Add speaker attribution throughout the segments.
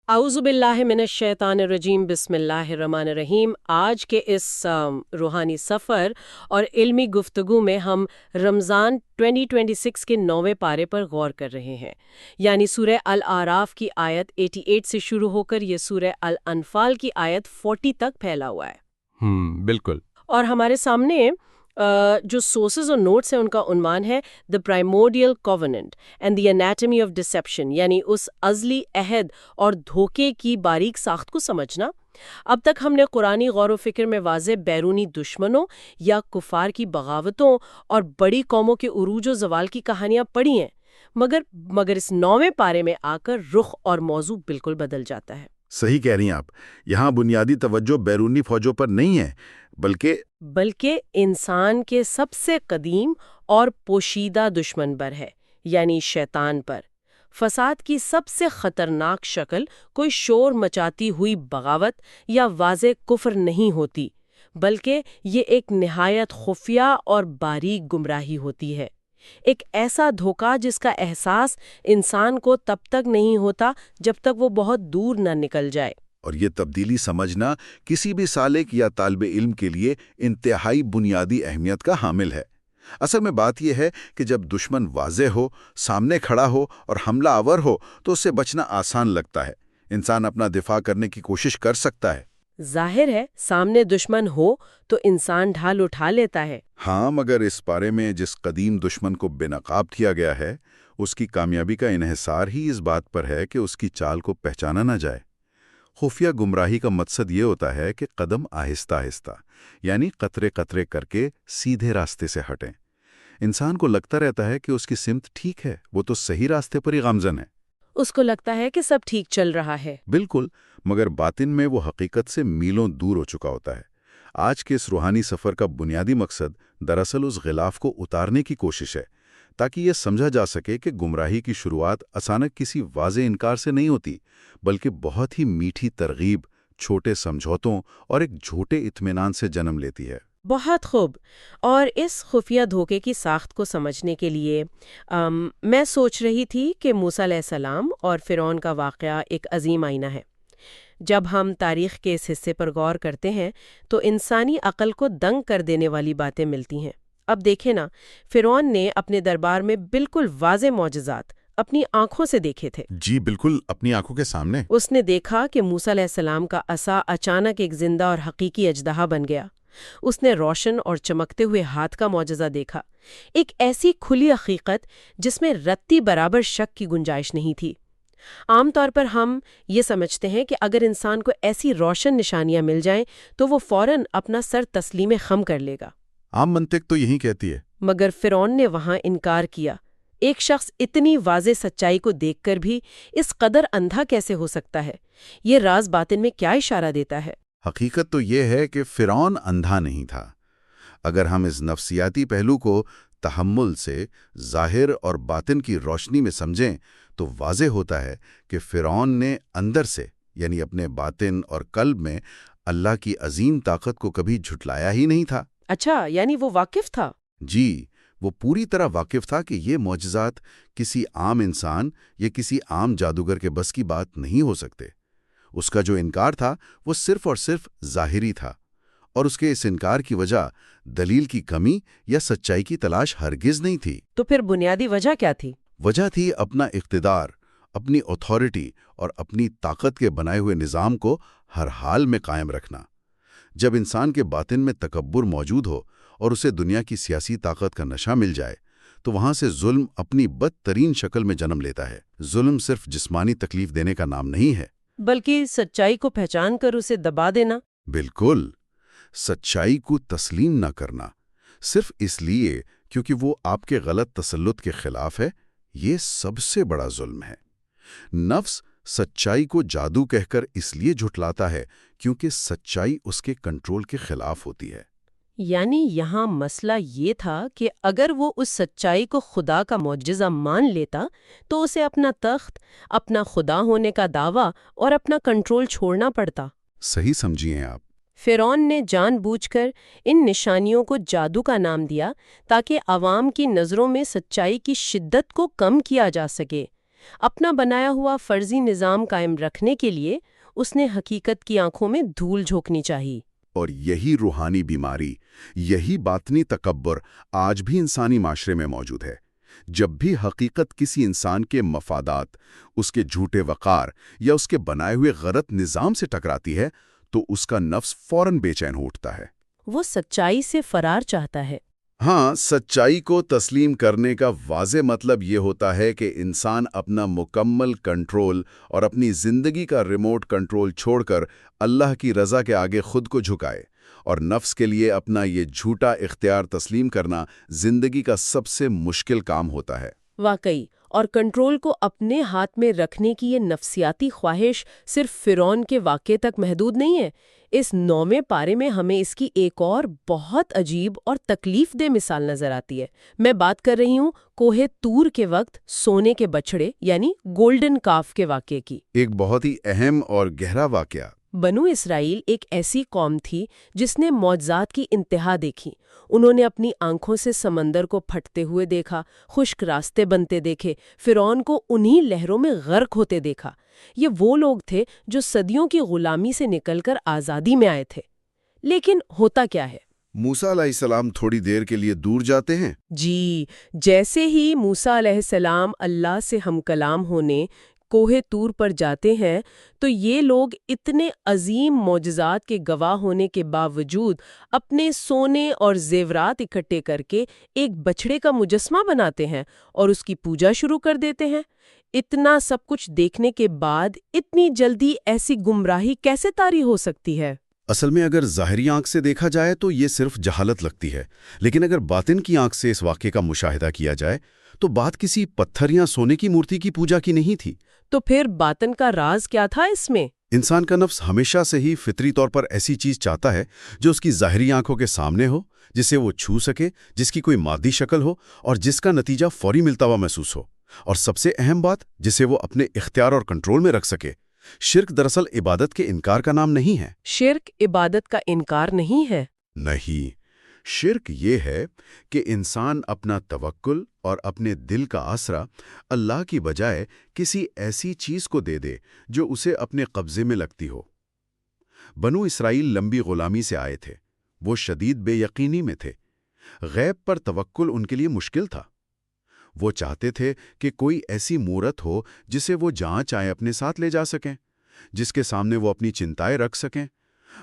Speaker 1: اعوذ باللہ من الشیطان الرجیم بسم اللہ الرحمن الرحیم۔ آج کے اس روحانی سفر اور علمی گفتگو میں ہم رمضان 2026 کے 9ویں پارے پر غور کر رہے ہیں، یعنی سورہ الاعراف کی آیت 88 سے شروع ہو کر یہ سورہ الانفال کی آیت 40 تک پھیلا ہوا ہے۔
Speaker 2: بالکل۔
Speaker 1: اور ہمارے سامنے جو سورسز اور نوٹس ہیں ان کا عنوان ہے The Primordial Covenant and the Anatomy of Deception، یعنی اس ازلی عہد اور دھوکے کی باریک ساخت کو سمجھنا۔ اب تک ہم نے قرآنی غور و فکر میں واضح بیرونی دشمنوں یا کفار کی بغاوتوں اور بڑی قوموں کے عروج و زوال کی کہانیاں پڑھی ہیں، مگر اس 9ویں پارے میں آ کر رخ اور موضوع بالکل بدل جاتا ہے۔
Speaker 3: صحیح کہہ رہی ہیں آپ۔ یہاں بنیادی توجہ بیرونی فوجوں پر نہیں ہے، بلکہ
Speaker 1: انسان کے سب سے قدیم اور پوشیدہ دشمن پر ہے، یعنی شیطان پر۔ فساد کی سب سے خطرناک شکل کوئی شور مچاتی ہوئی بغاوت یا واضح کفر نہیں ہوتی، بلکہ یہ ایک نہایت خفیہ اور باریک گمراہی ہوتی ہے، ایک ایسا دھوکہ جس کا احساس انسان کو تب تک نہیں ہوتا جب تک وہ بہت دور نہ نکل جائے۔
Speaker 3: اور یہ تبدیلی سمجھنا کسی بھی سالک یا طالب علم کے لیے انتہائی بنیادی اہمیت کا حامل ہے۔ اصل میں بات یہ ہے کہ جب دشمن واضح ہو، سامنے کھڑا ہو اور حملہ آور ہو تو اس سے بچنا آسان لگتا ہے۔ انسان اپنا دفاع کرنے کی کوشش کر سکتا ہے۔
Speaker 1: ظاہر ہے سامنے دشمن ہو تو انسان ڈھال اٹھا لیتا ہے۔
Speaker 3: ہاں، مگر اس بارے میں جس قدیم دشمن کو بے نقاب کیا گیا ہے، اس کی کامیابی کا انحصار ہی اس بات پر ہے کہ اس کی چال کو پہچانا نہ جائے۔ خفیہ گمراہی کا مقصد یہ ہوتا ہے کہ قدم آہستہ آہستہ، یعنی قطرے قطرے کر کے سیدھے راستے سے ہٹیں۔ انسان کو لگتا رہتا ہے کہ اس کی سمت ٹھیک ہے، وہ تو صحیح راستے پر ہی گامزن ہے۔
Speaker 1: اس کو لگتا ہے کہ سب ٹھیک چل رہا ہے۔
Speaker 3: بالکل، مگر باطن میں وہ حقیقت سے میلوں دور ہو چکا ہوتا ہے۔ آج کے اس روحانی سفر کا بنیادی مقصد دراصل اس غلاف کو اتارنے کی کوشش ہے، تاکہ یہ سمجھا جا سکے کہ گمراہی کی شروعات اچانک کسی واضح انکار سے نہیں ہوتی، بلکہ بہت ہی میٹھی ترغیب، چھوٹے سمجھوتوں اور ایک جھوٹے اطمینان سے جنم لیتی ہے۔
Speaker 1: بہت خوب۔ اور اس خفیہ دھوکے کی ساخت کو سمجھنے کے لیے میں سوچ رہی تھی کہ موسیٰ علیہ السلام اور فرعون کا واقعہ ایک عظیم آئینہ ہے۔ جب ہم تاریخ کے اس حصے پر غور کرتے ہیں تو انسانی عقل کو دنگ کر دینے والی باتیں ملتی ہیں۔ اب دیکھیں نا، فرعون نے اپنے دربار میں بالکل واضح معجزات اپنی آنکھوں سے دیکھے تھے۔
Speaker 3: جی بالکل، اپنی آنکھوں کے سامنے۔
Speaker 1: اس نے دیکھا کہ موسیٰ علیہ السلام کا عصا اچانک ایک زندہ اور حقیقی اژدہا بن گیا۔ اس نے روشن اور چمکتے ہوئے ہاتھ کا معجزہ دیکھا، ایک ایسی کھلی حقیقت جس میں رتی برابر شک کی گنجائش نہیں تھی۔ عام طور پر ہم یہ سمجھتے ہیں کہ اگر انسان کو ایسی روشن نشانیاں مل جائیں تو وہ فوراً اپنا سر تسلیم خم کر لے گا۔
Speaker 3: عام منطق تو یہی کہتی ہے۔
Speaker 1: مگر فرعون نے وہاں انکار کیا۔ ایک شخص اتنی واضح سچائی کو دیکھ کر بھی اس قدر اندھا کیسے ہو سکتا ہے؟ یہ راز باطن میں کیا اشارہ دیتا ہے؟
Speaker 3: حقیقت تو یہ ہے کہ فرعون اندھا نہیں تھا۔ اگر ہم اس نفسیاتی پہلو کو تحمل سے ظاہر اور باطن کی روشنی میں سمجھیں تو واضح ہوتا ہے کہ فرعون نے اندر سے، یعنی اپنے باطن اور قلب میں، اللہ کی عظیم طاقت کو کبھی جھٹلایا ہی نہیں تھا۔
Speaker 1: اچھا، یعنی وہ واقف تھا؟
Speaker 3: جی، وہ پوری طرح واقف تھا کہ یہ معجزات کسی عام انسان یا کسی عام جادوگر کے بس کی بات نہیں ہو سکتے۔ اس کا جو انکار تھا وہ صرف اور صرف ظاہری تھا، اور اس کے اس انکار کی وجہ دلیل کی کمی یا سچائی کی تلاش ہرگز نہیں تھی۔
Speaker 1: تو پھر بنیادی وجہ کیا تھی؟
Speaker 3: وجہ تھی اپنا اقتدار، اپنی اتھارٹی اور اپنی طاقت کے بنائے ہوئے نظام کو ہر حال میں قائم رکھنا۔ جب انسان کے باطن میں تکبر موجود ہو اور اسے دنیا کی سیاسی طاقت کا نشہ مل جائے تو وہاں سے ظلم اپنی بدترین شکل میں جنم لیتا ہے۔ ظلم صرف جسمانی تکلیف دینے کا نام نہیں ہے،
Speaker 1: بلکہ سچائی کو پہچان کر اسے دبا دینا۔
Speaker 3: بالکل، سچائی کو تسلیم نہ کرنا، صرف اس لیے کیونکہ وہ آپ کے غلط تسلط کے خلاف ہے، یہ سب سے بڑا ظلم ہے۔ نفس سچائی کو جادو کہہ کر اس لیے جھٹلاتا ہے کیونکہ سچائی اس کے کنٹرول کے خلاف ہوتی ہے۔
Speaker 1: یعنی یہاں مسئلہ یہ تھا کہ اگر وہ اس سچائی کو خدا کا معجزہ مان لیتا تو اسے اپنا تخت، اپنا خدا ہونے کا دعویٰ اور اپنا کنٹرول چھوڑنا پڑتا۔
Speaker 3: صحیح سمجھیے آپ۔
Speaker 1: فرعون نے جان بوجھ کر ان نشانیوں کو جادو کا نام دیا تاکہ عوام کی نظروں میں سچائی کی شدت کو کم کیا جا سکے، اپنا بنایا ہوا فرضی نظام قائم رکھنے کے لیے اس نے حقیقت کی آنکھوں میں دھول جھونکنی چاہیے۔
Speaker 3: اور یہی روحانی بیماری، یہی باطنی تکبر آج بھی انسانی معاشرے میں موجود ہے۔ جب بھی حقیقت کسی انسان کے مفادات، اس کے جھوٹے وقار یا اس کے بنائے ہوئے غلط نظام سے ٹکراتی ہے تو اس کا نفس فوراً بے چین اٹھتا ہے۔
Speaker 1: وہ سچائی سے فرار چاہتا ہے۔
Speaker 3: ہاں، سچائی کو تسلیم کرنے کا واضح مطلب یہ ہوتا ہے کہ انسان اپنا مکمل کنٹرول اور اپنی زندگی کا ریموٹ کنٹرول چھوڑ کر اللہ کی رضا کے آگے خود کو جھکائے، اور نفس کے لیے اپنا یہ جھوٹا اختیار تسلیم کرنا زندگی کا سب سے مشکل کام ہوتا ہے۔
Speaker 1: واقعی، اور کنٹرول کو اپنے ہاتھ میں رکھنے کی یہ نفسیاتی خواہش صرف فرعون کے واقعے تک محدود نہیں ہے۔ اس 9ویں پارے میں ہمیں اس کی ایک اور بہت عجیب اور تکلیف دہ مثال نظر آتی ہے۔ میں بات کر رہی ہوں کوہ طور کے وقت سونے کے بچڑے یعنی گولڈن کاف کے واقعے کی۔
Speaker 3: ایک بہت ہی اہم اور گہرا واقعہ۔
Speaker 1: بنو اسرائیل ایک ایسی قوم تھی جس نے معجزات کی انتہا دیکھی۔ انہوں نے اپنی آنکھوں سے سمندر کو پھٹتے ہوئے دیکھا، خشک راستے بنتے دیکھے، فرعون کو انہی لہروں میں غرق ہوتے دیکھا۔ یہ وہ لوگ تھے جو صدیوں کی غلامی سے نکل کر آزادی میں آئے تھے۔ لیکن ہوتا کیا ہے؟
Speaker 3: موسیٰ علیہ السلام تھوڑی دیر کے لیے دور جاتے ہیں۔
Speaker 1: جی، جیسے ہی موسیٰ علیہ السلام اللہ سے ہم کلام ہونے کوہ طور پر جاتے ہیں تو یہ لوگ اتنے عظیم معجزات کے گواہ ہونے کے باوجود اپنے سونے اور زیورات اکٹھے کر کے ایک بچڑے کا مجسمہ بناتے ہیں اور اس کی پوجا شروع کر دیتے ہیں۔ اتنا سب کچھ دیکھنے کے بعد اتنی جلدی ایسی گمراہی کیسے طاری ہو سکتی ہے؟
Speaker 3: اصل میں اگر ظاہری آنکھ سے دیکھا جائے تو یہ صرف جہالت لگتی ہے، لیکن اگر باطن کی آنکھ سے اس واقعے کا مشاہدہ کیا جائے تو بات کسی پتھر یا سونے کی مورتی کی پوجا کی نہیں تھی۔
Speaker 1: تو پھر باطن کا راز کیا تھا اس میں؟
Speaker 3: انسان کا نفس ہمیشہ سے ہی فطری طور پر ایسی چیز چاہتا ہے جو اس کی ظاہری آنکھوں کے سامنے ہو، جسے وہ چھو سکے، جس کی کوئی مادی شکل ہو اور جس کا نتیجہ فوری ملتا ہوا محسوس ہو، اور سب سے اہم بات، جسے وہ اپنے اختیار اور کنٹرول میں رکھ سکے۔ شرک دراصل عبادت کے انکار کا نام نہیں ہے۔
Speaker 1: شرک عبادت کا انکار نہیں ہے۔
Speaker 3: نہیں، شرک یہ ہے کہ انسان اپنا توکل اور اپنے دل کا آسرا اللہ کی بجائے کسی ایسی چیز کو دے دے جو اسے اپنے قبضے میں لگتی ہو۔ بنو اسرائیل لمبی غلامی سے آئے تھے، وہ شدید بے یقینی میں تھے، غیب پر توکل ان کے لیے مشکل تھا۔ وہ چاہتے تھے کہ کوئی ایسی مورت ہو جسے وہ جہاں چاہے اپنے ساتھ لے جا سکیں، جس کے سامنے وہ اپنی چنتائیں رکھ سکیں،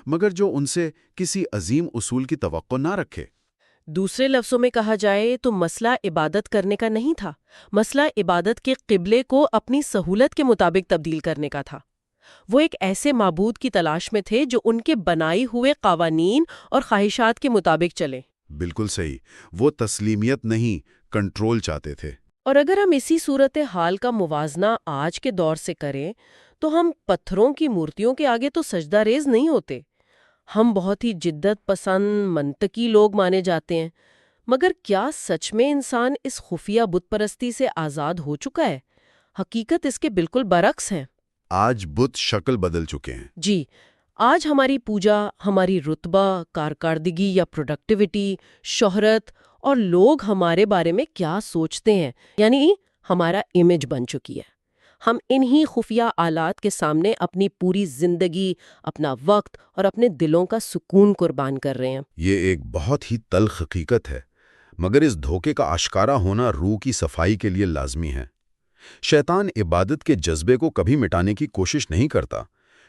Speaker 3: مگر جو ان سے کسی عظیم اصول کی توقع نہ رکھے۔
Speaker 1: دوسرے لفظوں میں کہا جائے تو مسئلہ عبادت کرنے کا نہیں تھا، مسئلہ عبادت کے قبلے کو اپنی سہولت کے مطابق تبدیل کرنے کا تھا۔ وہ ایک ایسے معبود کی تلاش میں تھے جو ان کے بنائی ہوئے قوانین اور خواہشات کے مطابق چلے۔
Speaker 3: بالکل صحیح، وہ تسلیمیت نہیں، کنٹرول چاہتے تھے۔
Speaker 1: اور اگر ہم اسی صورتحال کا موازنہ آج کے دور سے کریں تو ہم پتھروں کی مورتیوں کے آگے تو سجدہ ریز نہیں ہوتے۔ ہم بہت ہی جدت پسند منطقی لوگ مانے جاتے ہیں، مگر کیا سچ میں انسان اس خفیہ بت پرستی سے آزاد ہو چکا ہے؟ حقیقت اس کے بالکل برعکس ہے۔
Speaker 3: آج بت شکل بدل چکے ہیں۔
Speaker 1: جی، آج ہماری پوجا، ہماری رتبہ، کارکردگی یا پروڈکٹیوٹی، شہرت اور لوگ ہمارے بارے میں کیا سوچتے ہیں، یعنی ہمارا امیج بن چکی ہے۔ ہم انہی خفیہ آلات کے سامنے اپنی پوری زندگی، اپنا وقت اور اپنے دلوں کا سکون قربان کر رہے ہیں۔
Speaker 3: یہ ایک بہت ہی تلخ حقیقت ہے، مگر اس دھوکے کا آشکارا ہونا روح کی صفائی کے لیے لازمی ہے۔ شیطان عبادت کے جذبے کو کبھی مٹانے کی کوشش نہیں کرتا،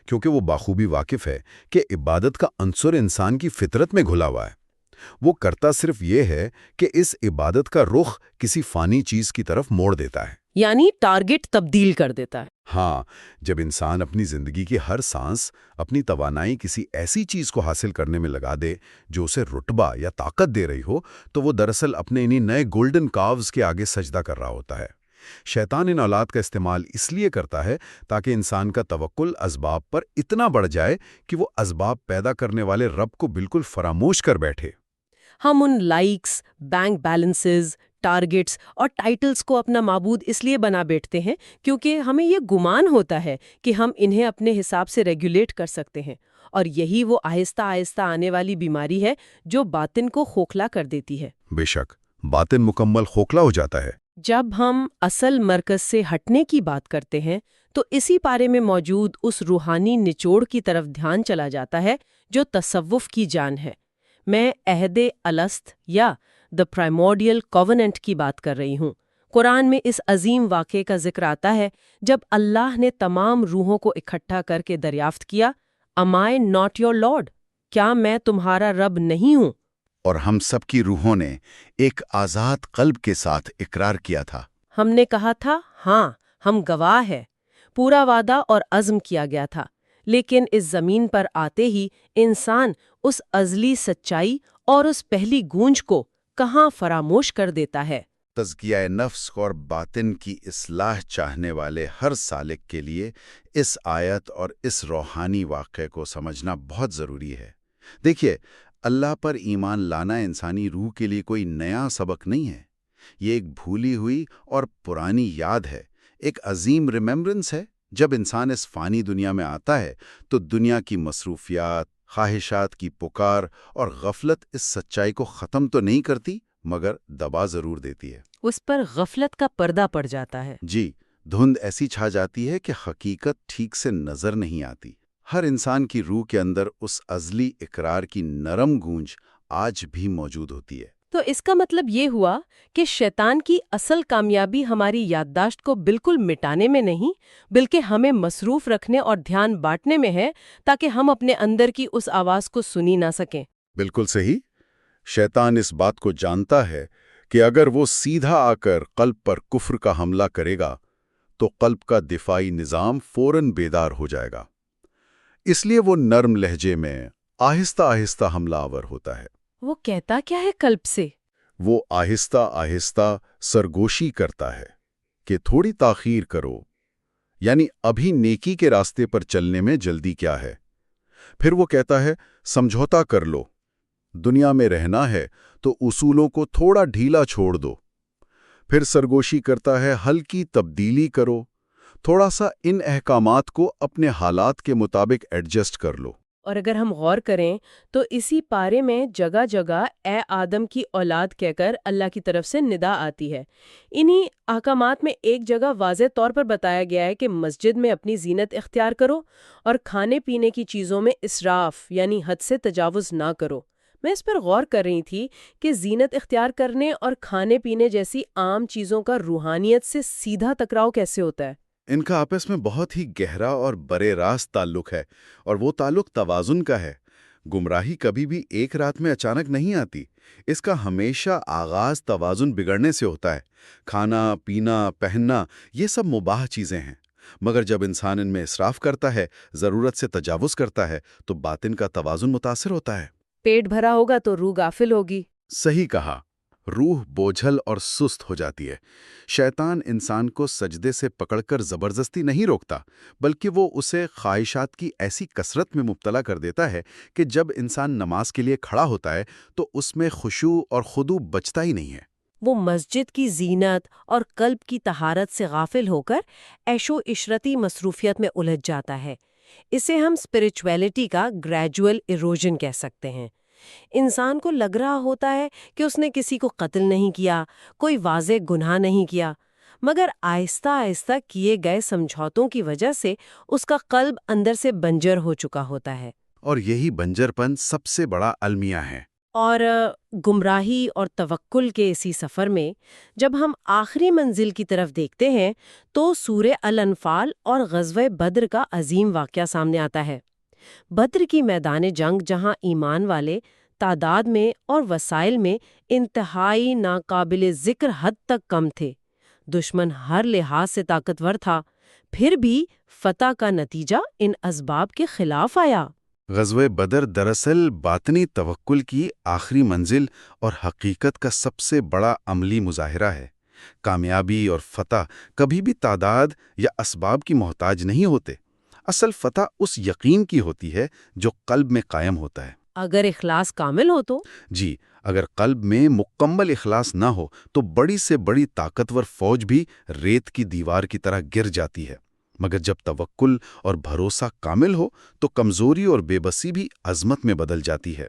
Speaker 3: کیونکہ وہ بخوبی واقف ہے کہ عبادت کا عنصر انسان کی فطرت میں گھلا ہوا ہے۔ وہ کرتا صرف یہ ہے کہ اس عبادت کا رخ کسی فانی چیز کی طرف موڑ دیتا ہے،
Speaker 1: یعنی ٹارگٹ تبدیل کر دیتا ہے۔
Speaker 3: ہاں، جب انسان اپنی زندگی کی ہر سانس، اپنی توانائی کسی ایسی چیز کو حاصل کرنے میں لگا دے جو اسے رتبہ یا طاقت دے رہی ہو، تو وہ دراصل اپنے انہی نئے گولڈن کاوز کے آگے سجدہ کر رہا ہوتا ہے۔ شیطان ان اولاد کا استعمال اس لیے کرتا ہے تاکہ انسان کا توکل اسباب پر اتنا بڑھ جائے کہ وہ اسباب پیدا کرنے والے رب کو بالکل فراموش کر بیٹھے۔
Speaker 1: ہم ان لائکس، بینک بیلنسز، ٹارگٹس اور ٹائٹلز کو اپنا معبود اس لیے بنا بیٹھتے ہیں کیونکہ ہمیں یہ گمان ہوتا ہے کہ ہم انہیں اپنے حساب سے ریگولیٹ کر سکتے ہیں، اور یہی وہ آہستہ آہستہ آنے والی بیماری ہے جو باطن کو کھوکھلا کر دیتی ہے۔
Speaker 3: بے شک، باطن مکمل کھوکھلا ہو جاتا ہے۔
Speaker 1: جب ہم اصل مرکز سے ہٹنے کی بات کرتے ہیں تو اسی پارے میں موجود اس روحانی نچوڑ کی طرف دھیان چلا جاتا ہے جو تصوف کی جان ہے۔ میں عہد الست یا دا پرائمورڈیل کووننٹ کی بات کر رہی ہوں۔ قرآن میں اس عظیم واقعے کا ذکر آتا ہے جب اللہ نے تمام روحوں کو اکٹھا کر کے دریافت کیا، "Am I not your Lord؟ کیا میں تمہارا رب نہیں ہوں؟"
Speaker 3: اور ہم سب کی روحوں نے ایک آزاد قلب کے ساتھ اقرار کیا تھا۔
Speaker 1: ہم نے کہا تھا ہاں ہم گواہ ہے۔ پورا وعدہ اور عزم کیا گیا تھا، لیکن اس زمین پر آتے ہی انسان اس ازلی سچائی اور اس پہلی گونج کو کہاں فراموش کر دیتا ہے۔
Speaker 3: تزکیہ نفس اور باطن کی اصلاح چاہنے والے ہر سالک کے لیے اس آیت اور اس روحانی واقعے کو سمجھنا بہت ضروری ہے۔ دیکھیے، اللہ پر ایمان لانا انسانی روح کے لیے کوئی نیا سبق نہیں ہے۔ یہ ایک بھولی ہوئی اور پرانی یاد ہے، ایک عظیم ریمیمبرنس ہے۔ جب انسان اس فانی دنیا میں آتا ہے تو دنیا کی مصروفیات، خواہشات کی پکار اور غفلت اس سچائی کو ختم تو نہیں کرتی، مگر دبا ضرور دیتی ہے۔
Speaker 1: اس پر غفلت کا پردہ پڑ جاتا ہے۔
Speaker 3: جی، دھند ایسی چھا جاتی ہے کہ حقیقت ٹھیک سے نظر نہیں آتی۔ ہر انسان کی روح کے اندر اس ازلی اقرار کی نرم گونج آج بھی موجود ہوتی ہے۔
Speaker 1: تو اس کا مطلب یہ ہوا کہ شیطان کی اصل کامیابی ہماری یادداشت کو بالکل مٹانے میں نہیں، بلکہ ہمیں مصروف رکھنے اور دھیان بانٹنے میں ہے، تاکہ ہم اپنے اندر کی اس آواز کو سنی نہ سکیں۔
Speaker 3: بالکل صحیح۔ شیطان اس بات کو جانتا ہے کہ اگر وہ سیدھا آ کر قلب پر کفر کا حملہ کرے گا تو قلب کا دفاعی نظام فوراً بیدار ہو جائے گا۔ اس لیے وہ نرم لہجے میں آہستہ آہستہ حملہ آور ہوتا ہے۔
Speaker 1: وہ کہتا کیا ہے قلب سے؟
Speaker 3: وہ آہستہ آہستہ سرگوشی کرتا ہے کہ تھوڑی تاخیر کرو، یعنی ابھی نیکی کے راستے پر چلنے میں جلدی کیا ہے۔ پھر وہ کہتا ہے سمجھوتا کر لو، دنیا میں رہنا ہے تو اصولوں کو تھوڑا ڈھیلا چھوڑ دو۔ پھر سرگوشی کرتا ہے ہلکی تبدیلی کرو، تھوڑا سا ان احکامات کو اپنے حالات کے مطابق ایڈجسٹ کر لو۔
Speaker 1: اور اگر ہم غور کریں تو اسی پارے میں جگہ جگہ اے آدم کی اولاد کہہ کر اللہ کی طرف سے ندا آتی ہے۔ انہی احکامات میں ایک جگہ واضح طور پر بتایا گیا ہے کہ مسجد میں اپنی زینت اختیار کرو اور کھانے پینے کی چیزوں میں اسراف یعنی حد سے تجاوز نہ کرو۔ میں اس پر غور کر رہی تھی کہ زینت اختیار کرنے اور کھانے پینے جیسی عام چیزوں کا روحانیت سے سیدھا ٹکراؤ کیسے ہوتا ہے؟
Speaker 3: ان کا آپس میں بہت ہی گہرا اور برے راست تعلق ہے، اور وہ تعلق توازن کا ہے۔ گمراہی کبھی بھی ایک رات میں اچانک نہیں آتی، اس کا ہمیشہ آغاز توازن بگڑنے سے ہوتا ہے۔ کھانا، پینا، پہننا، یہ سب مباح چیزیں ہیں، مگر جب انسان ان میں اسراف کرتا ہے، ضرورت سے تجاوز کرتا ہے، تو باطن کا توازن متاثر ہوتا ہے۔
Speaker 1: پیٹ بھرا ہوگا تو روح غافل ہوگی۔
Speaker 3: صحیح کہا، روح بوجھل اور سست ہو جاتی ہے۔ شیطان انسان کو سجدے سے پکڑ کر زبردستی نہیں روکتا، بلکہ وہ اسے خواہشات کی ایسی کثرت میں مبتلا کر دیتا ہے کہ جب انسان نماز کے لیے کھڑا ہوتا ہے تو اس میں خشوع اور خضوع بچتا ہی نہیں ہے۔
Speaker 1: وہ مسجد کی زینت اور قلب کی طہارت سے غافل ہو کر عیش و عشرتی مصروفیت میں الجھ جاتا ہے۔ اسے ہم اسپرچویلٹی کا گریجول ایروژن کہہ سکتے ہیں۔ انسان کو لگ رہا ہوتا ہے کہ اس نے کسی کو قتل نہیں کیا، کوئی واضح گناہ نہیں کیا، مگر آہستہ آہستہ کیے گئے سمجھوتوں کی وجہ سے اس کا قلب اندر سے بنجر ہو چکا ہوتا ہے۔
Speaker 3: اور یہی بنجرپن سب سے بڑا المیہ ہے۔
Speaker 1: اور گمراہی اور توکل کے اسی سفر میں جب ہم آخری منزل کی طرف دیکھتے ہیں تو سورہ الانفال اور غزوہ بدر کا عظیم واقعہ سامنے آتا ہے۔ بدر کی میدان جنگ، جہاں ایمان والے تعداد میں اور وسائل میں انتہائی ناقابل ذکر حد تک کم تھے، دشمن ہر لحاظ سے طاقتور تھا، پھر بھی فتح کا نتیجہ ان اسباب کے خلاف آیا۔
Speaker 3: غزوہ بدر دراصل باطنی توکل کی آخری منزل اور حقیقت کا سب سے بڑا عملی مظاہرہ ہے۔ کامیابی اور فتح کبھی بھی تعداد یا اسباب کی محتاج نہیں ہوتے۔ اصل فتح اس یقین کی ہوتی ہے جو قلب میں قائم ہوتا ہے۔
Speaker 1: اگر اخلاص کامل ہو تو؟
Speaker 3: جی، اگر قلب میں مکمل اخلاص نہ ہو تو بڑی سے بڑی طاقتور فوج بھی ریت کی دیوار کی طرح گر جاتی ہے، مگر جب توکل اور بھروسہ کامل ہو تو کمزوری اور بے بسی بھی عظمت میں بدل جاتی ہے۔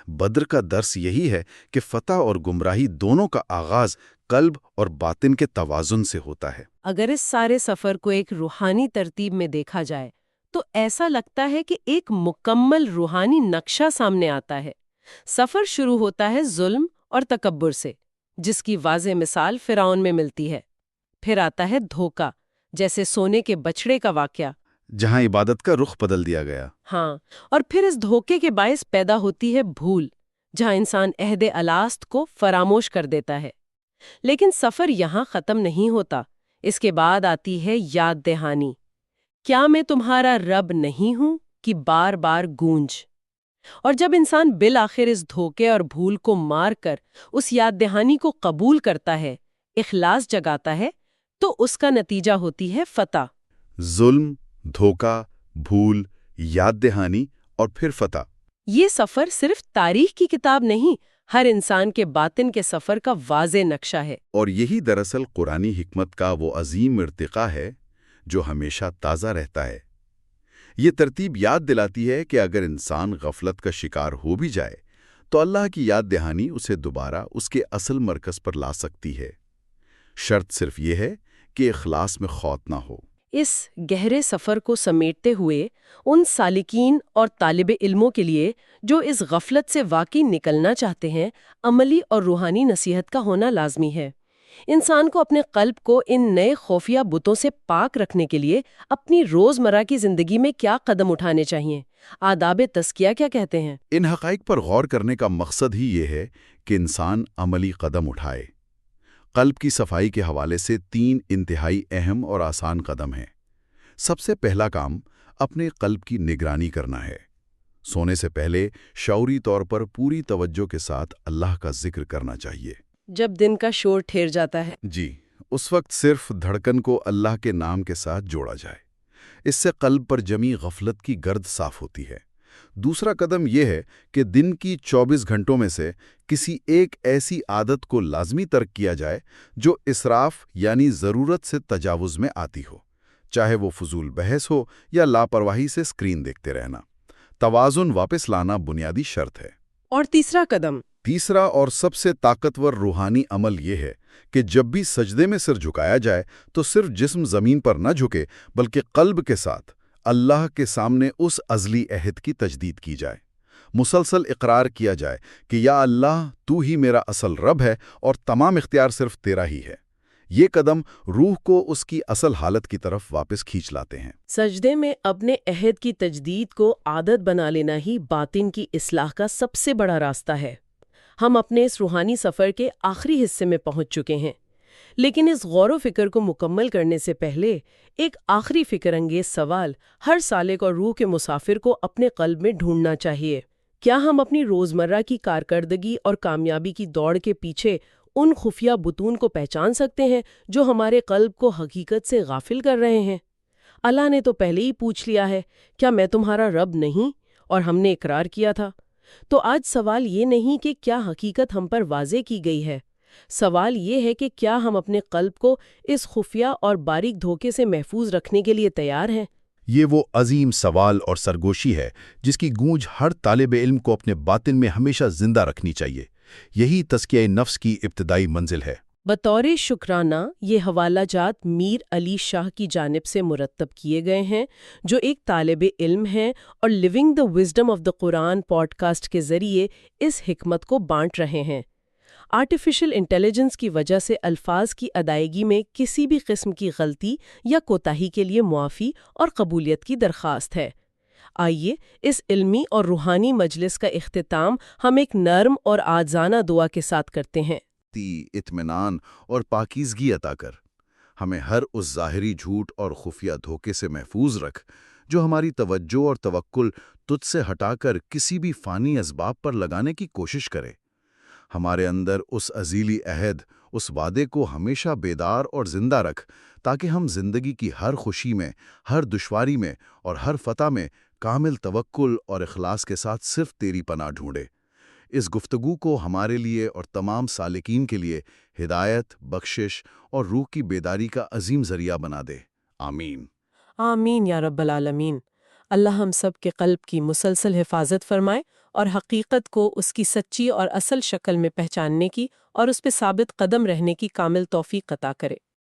Speaker 3: بدر کا درس یہی ہے کہ فتح اور گمراہی دونوں کا آغاز قلب اور باطن کے توازن سے ہوتا ہے۔
Speaker 1: اگر اس سارے سفر کو ایک روحانی ترتیب میں دیکھا جائے تو ایسا لگتا ہے کہ ایک مکمل روحانی نقشہ سامنے آتا ہے۔ سفر شروع ہوتا ہے ظلم اور تکبر سے، جس کی واضح مثال فرعون میں ملتی ہے۔ پھر آتا ہے دھوکہ، جیسے سونے کے بچڑے کا واقعہ،
Speaker 3: جہاں عبادت کا رخ بدل دیا گیا۔
Speaker 1: ہاں، اور پھر اس دھوکے کے باعث پیدا ہوتی ہے بھول، جہاں انسان عہد الست کو فراموش کر دیتا ہے۔ لیکن سفر یہاں ختم نہیں ہوتا، اس کے بعد آتی ہے یاد دہانی۔ کیا میں تمہارا رب نہیں ہوں کہ بار بار گونج۔ اور جب انسان بالآخر اس دھوکے اور بھول کو مار کر اس یاد دہانی کو قبول کرتا ہے، اخلاص جگاتا ہے، تو اس کا نتیجہ ہوتی ہے فتح۔
Speaker 3: ظلم، دھوکہ، بھول، یاد دہانی اور پھر فتح۔
Speaker 1: یہ سفر صرف تاریخ کی کتاب نہیں، ہر انسان کے باطن کے سفر کا واضح نقشہ ہے۔
Speaker 3: اور یہی دراصل قرآنی حکمت کا وہ عظیم ارتقا ہے جو ہمیشہ تازہ رہتا ہے۔ یہ ترتیب یاد دلاتی ہے کہ اگر انسان غفلت کا شکار ہو بھی جائے تو اللہ کی یاد دہانی اسے دوبارہ اس کے اصل مرکز پر لا سکتی ہے۔ شرط صرف یہ ہے کہ اخلاص میں خاط نہ ہو۔
Speaker 1: اس گہرے سفر کو سمیٹتے ہوئے ان سالکین اور طالب علموں کے لیے جو اس غفلت سے واقعی نکلنا چاہتے ہیں، عملی اور روحانی نصیحت کا ہونا لازمی ہے۔ انسان کو اپنے قلب کو ان نئے خفیہ بتوں سے پاک رکھنے کے لیے اپنی روزمرہ کی زندگی میں کیا قدم اٹھانے چاہیے؟ آداب تزکیہ کیا کہتے ہیں؟
Speaker 3: ان حقائق پر غور کرنے کا مقصد ہی یہ ہے کہ انسان عملی قدم اٹھائے۔ قلب کی صفائی کے حوالے سے 3 انتہائی اہم اور آسان قدم ہیں۔ سب سے پہلا کام اپنے قلب کی نگرانی کرنا ہے۔ سونے سے پہلے شعوری طور پر پوری توجہ کے ساتھ اللہ کا ذکر کرنا چاہیے۔
Speaker 1: جب دن کا شور ٹھہر جاتا ہے،
Speaker 3: جی، اس وقت صرف دھڑکن کو اللہ کے نام کے ساتھ جوڑا جائے۔ اس سے قلب پر جمی غفلت کی گرد صاف ہوتی ہے۔ دوسرا قدم یہ ہے کہ دن کی 24 گھنٹوں میں سے کسی ایک ایسی عادت کو لازمی ترک کیا جائے جو اسراف یعنی ضرورت سے تجاوز میں آتی ہو، چاہے وہ فضول بحث ہو یا لاپرواہی سے اسکرین دیکھتے رہنا۔ توازن واپس لانا بنیادی شرط ہے۔
Speaker 1: اور تیسرا قدم،
Speaker 3: تیسرا اور سب سے طاقتور روحانی عمل یہ ہے کہ جب بھی سجدے میں سر جھکایا جائے تو صرف جسم زمین پر نہ جھکے بلکہ قلب کے ساتھ اللہ کے سامنے اس ازلی عہد کی تجدید کی جائے۔ مسلسل اقرار کیا جائے کہ یا اللہ تو ہی میرا اصل رب ہے اور تمام اختیار صرف تیرا ہی ہے۔ یہ قدم روح کو اس کی اصل حالت کی طرف واپس کھینچ لاتے ہیں۔
Speaker 1: سجدے میں اپنے عہد کی تجدید کو عادت بنا لینا ہی باطن کی اصلاح کا سب سے بڑا راستہ ہے۔ ہم اپنے اس روحانی سفر کے آخری حصے میں پہنچ چکے ہیں، لیکن اس غور و فکر کو مکمل کرنے سے پہلے ایک آخری فکر انگیز سوال ہر سالک اور روح کے مسافر کو اپنے قلب میں ڈھونڈنا چاہیے۔ کیا ہم اپنی روزمرہ کی کارکردگی اور کامیابی کی دوڑ کے پیچھے ان خفیہ بتون کو پہچان سکتے ہیں جو ہمارے قلب کو حقیقت سے غافل کر رہے ہیں؟ اللہ نے تو پہلے ہی پوچھ لیا ہے، کیا میں تمہارا رب نہیں؟ اور ہم نے اقرار کیا تھا۔ تو آج سوال یہ نہیں کہ کیا حقیقت ہم پر واضح کی گئی ہے، سوال یہ ہے کہ کیا ہم اپنے قلب کو اس خفیہ اور باریک دھوکے سے محفوظ رکھنے کے لیے تیار ہیں؟
Speaker 3: یہ وہ عظیم سوال اور سرگوشی ہے جس کی گونج ہر طالب علم کو اپنے باطن میں ہمیشہ زندہ رکھنی چاہیے۔ یہی تزکیہ نفس کی ابتدائی منزل ہے۔
Speaker 1: بطور شکرانہ یہ حوالہ جات میر علی شاہ کی جانب سے مرتب کیے گئے ہیں، جو ایک طالب علم ہیں اور living the wisdom of the Quran podcast کے ذریعے اس حکمت کو بانٹ رہے ہیں۔ آرٹیفیشل انٹیلیجنس کی وجہ سے الفاظ کی ادائیگی میں کسی بھی قسم کی غلطی یا کوتاہی کے لیے معافی اور قبولیت کی درخواست ہے۔ آئیے اس علمی اور روحانی مجلس کا اختتام ہم ایک نرم اور عاجزانہ دعا کے ساتھ کرتے ہیں۔
Speaker 3: اطمینان اور پاکیزگی عطا کر، ہمیں ہر اس ظاہری جھوٹ اور خفیہ دھوکے سے محفوظ رکھ جو ہماری توجہ اور توکل تجھ سے ہٹا کر کسی بھی فانی اسباب پر لگانے کی کوشش کرے۔ ہمارے اندر اس عزیلی عہد، اس وعدے کو ہمیشہ بیدار اور زندہ رکھ تاکہ ہم زندگی کی ہر خوشی میں، ہر دشواری میں اور ہر فتح میں کامل توکل اور اخلاص کے ساتھ صرف تیری پناہ ڈھونڈے۔ اس گفتگو کو ہمارے لیے اور تمام سالکین کے لیے ہدایت، بخشش اور روح کی بیداری کا عظیم ذریعہ بنا دے۔ آمین۔
Speaker 1: آمین یا رب العالمین۔ اللہ ہم سب کے قلب کی مسلسل حفاظت فرمائے
Speaker 2: اور حقیقت کو اس کی سچی اور اصل شکل میں پہچاننے کی اور اس پہ ثابت قدم رہنے کی کامل توفیق عطا کرے۔